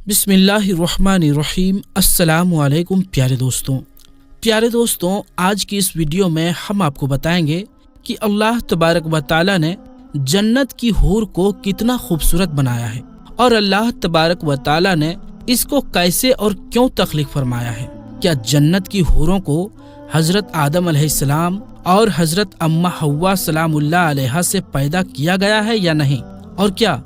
بسم اللہ الرحمن الرحیم۔ السلام علیکم پیارے دوستوں، آج کی اس ویڈیو میں ہم آپ کو بتائیں گے کہ اللہ تبارک و تعالی نے جنت کی حور کو کتنا خوبصورت بنایا ہے اور اللہ تبارک و تعالی نے اس کو کیسے اور کیوں تخلیق فرمایا ہے۔ کیا جنت کی حوروں کو حضرت آدم علیہ السلام اور حضرت اماں حوا سلام اللہ علیہا سے پیدا کیا گیا ہے یا نہیں؟ اور کیا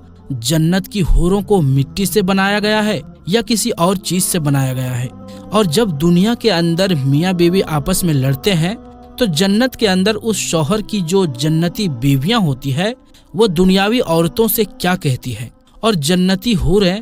جنت کی حوروں کو مٹی سے بنایا گیا ہے یا کسی اور چیز سے بنایا گیا ہے؟ اور جب دنیا کے اندر میاں بیوی آپس میں لڑتے ہیں تو جنت کے اندر اس شوہر کی جو جنتی بیویاں ہوتی ہے وہ دنیاوی عورتوں سے کیا کہتی ہے؟ اور جنتی حوریں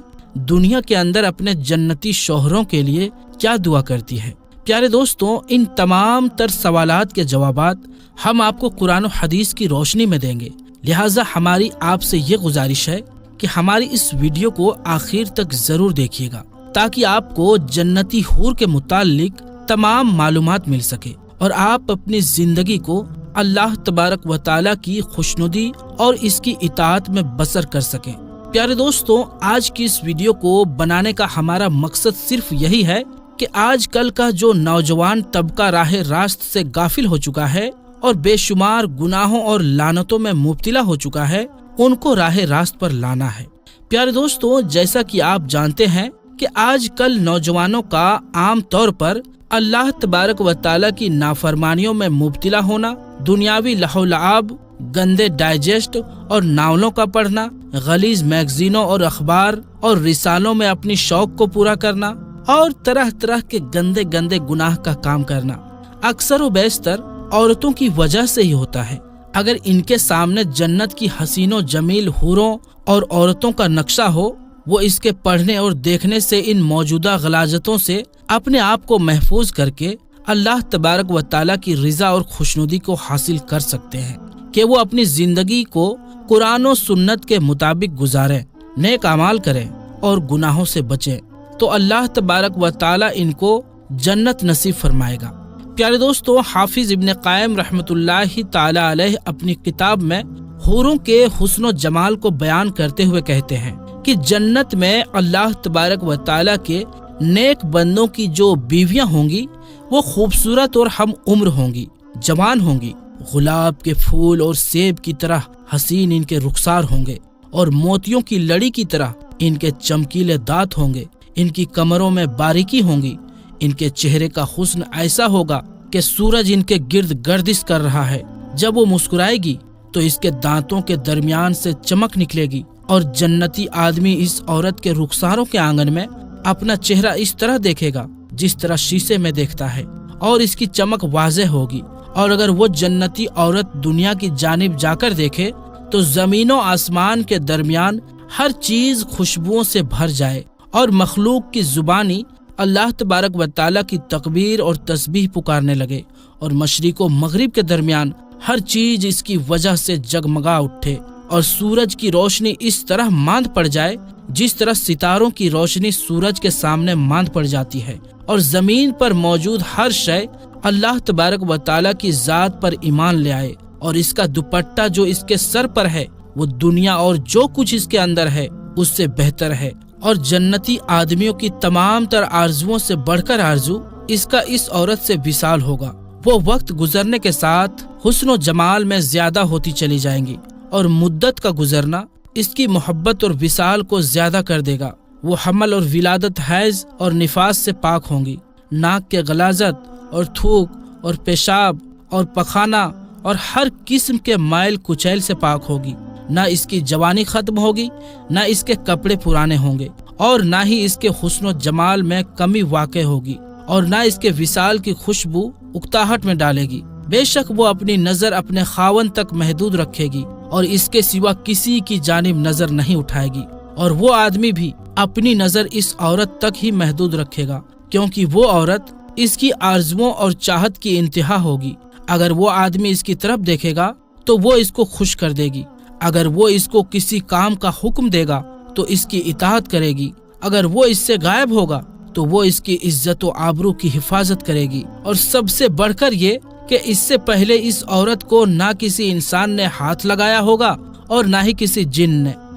دنیا کے اندر اپنے جنتی شوہروں کے لیے کیا دعا کرتی ہے؟ پیارے دوستوں، ان تمام تر سوالات کے جوابات ہم آپ کو قرآن و حدیث کی روشنی میں دیں گے، لہٰذا ہماری آپ سے یہ گزارش ہے کہ ہماری اس ویڈیو کو آخر تک ضرور دیکھیے گا تاکہ آپ کو جنتی حور کے متعلق تمام معلومات مل سکے اور آپ اپنی زندگی کو اللہ تبارک و تعالی کی خوشنودی اور اس کی اطاعت میں بسر کر سکیں۔ پیارے دوستوں، آج کی اس ویڈیو کو بنانے کا ہمارا مقصد صرف یہی ہے کہ آج کل کا جو نوجوان طبقہ راہ راست سے غافل ہو چکا ہے اور بے شمار گناہوں اور لعنتوں میں مبتلا ہو چکا ہے، ان کو راہ راست پر لانا ہے۔ پیارے دوستوں، جیسا کہ آپ جانتے ہیں کہ آج کل نوجوانوں کا عام طور پر اللہ تبارک و تعالی کی نافرمانیوں میں مبتلا ہونا، دنیاوی لہو و لعب، گندے ڈائجسٹ اور ناولوں کا پڑھنا، غلیظ میگزینوں اور اخبار اور رسالوں میں اپنی شوق کو پورا کرنا اور طرح طرح کے گندے گناہ کا کام کرنا اکثر و بیشتر عورتوں کی وجہ سے ہی ہوتا ہے۔ اگر ان کے سامنے جنت کی حسین و جمیل حوروں اور عورتوں کا نقشہ ہو، وہ اس کے پڑھنے اور دیکھنے سے ان موجودہ غلاظتوں سے اپنے آپ کو محفوظ کر کے اللہ تبارک و تعالی کی رضا اور خوشنودی کو حاصل کر سکتے ہیں کہ وہ اپنی زندگی کو قرآن و سنت کے مطابق گزاریں، نیک اعمال کریں اور گناہوں سے بچیں، تو اللہ تبارک و تعالی ان کو جنت نصیب فرمائے گا۔ پیارے دوستوں، حافظ ابن قیم رحمۃ اللہ تعالی علیہ اپنی کتاب میں حوروں کے حسن و جمال کو بیان کرتے ہوئے کہتے ہیں کہ جنت میں اللہ تبارک و تعالی کے نیک بندوں کی جو بیویاں ہوں گی وہ خوبصورت اور ہم عمر ہوں گی، جوان ہوں گی، گلاب کے پھول اور سیب کی طرح حسین ان کے رخسار ہوں گے اور موتیوں کی لڑی کی طرح ان کے چمکیلے دانت ہوں گے، ان کی کمروں میں باریکی ہوں گی، ان کے چہرے کا حسن ایسا ہوگا کہ سورج ان کے گرد گردش کر رہا ہے، جب وہ مسکرائے گی تو اس کے دانتوں کے درمیان سے چمک نکلے گی اور جنتی آدمی اس عورت کے رخساروں کے آنگن میں اپنا چہرہ اس طرح دیکھے گا جس طرح شیشے میں دیکھتا ہے اور اس کی چمک واضح ہوگی۔ اور اگر وہ جنتی عورت دنیا کی جانب جا کر دیکھے تو زمین و آسمان کے درمیان ہر چیز خوشبوؤں سے بھر جائے اور مخلوق کی زبانی اللہ تبارک و تعالی کی تکبیر اور تسبیح پکارنے لگے اور مشرق و مغرب کے درمیان ہر چیز اس کی وجہ سے جگمگا اٹھے اور سورج کی روشنی اس طرح ماند پڑ جائے جس طرح ستاروں کی روشنی سورج کے سامنے ماند پڑ جاتی ہے، اور زمین پر موجود ہر شے اللہ تبارک و تعالی کی ذات پر ایمان لے آئے، اور اس کا دوپٹہ جو اس کے سر پر ہے وہ دنیا اور جو کچھ اس کے اندر ہے اس سے بہتر ہے، اور جنتی آدمیوں کی تمام تر آرزوؤں سے بڑھ کر آرزو اس کا اس عورت سے وصال ہوگا۔ وہ وقت گزرنے کے ساتھ حسن و جمال میں زیادہ ہوتی چلی جائیں گی اور مدت کا گزرنا اس کی محبت اور وصال کو زیادہ کر دے گا۔ وہ حمل اور ولادت، حیض اور نفاس سے پاک ہوں گی، ناک کے غلاظت اور تھوک اور پیشاب اور پخانہ اور ہر قسم کے مائل کچیل سے پاک ہوگی۔ نہ اس کی جوانی ختم ہوگی، نہ اس کے کپڑے پرانے ہوں گے، اور نہ ہی اس کے حسن و جمال میں کمی واقع ہوگی، اور نہ اس کے وصال کی خوشبو اکتاہٹ میں ڈالے گی۔ بے شک وہ اپنی نظر اپنے خاوند تک محدود رکھے گی اور اس کے سوا کسی کی جانب نظر نہیں اٹھائے گی، اور وہ آدمی بھی اپنی نظر اس عورت تک ہی محدود رکھے گا، کیونکہ وہ عورت اس کی آرزوؤں اور چاہت کی انتہا ہوگی۔ اگر وہ آدمی اس کی طرف دیکھے گا تو وہ اس کو خوش کر دے گی، اگر وہ اس کو کسی کام کا حکم دے گا تو اس کی اطاعت کرے گی، اگر وہ اس سے غائب ہوگا تو وہ اس کی عزت و آبرو کی حفاظت کرے گی، اور سب سے بڑھ کر یہ کہ اس سے پہلے اس عورت کو نہ کسی انسان نے ہاتھ لگایا ہوگا اور نہ ہی کسی جن نے،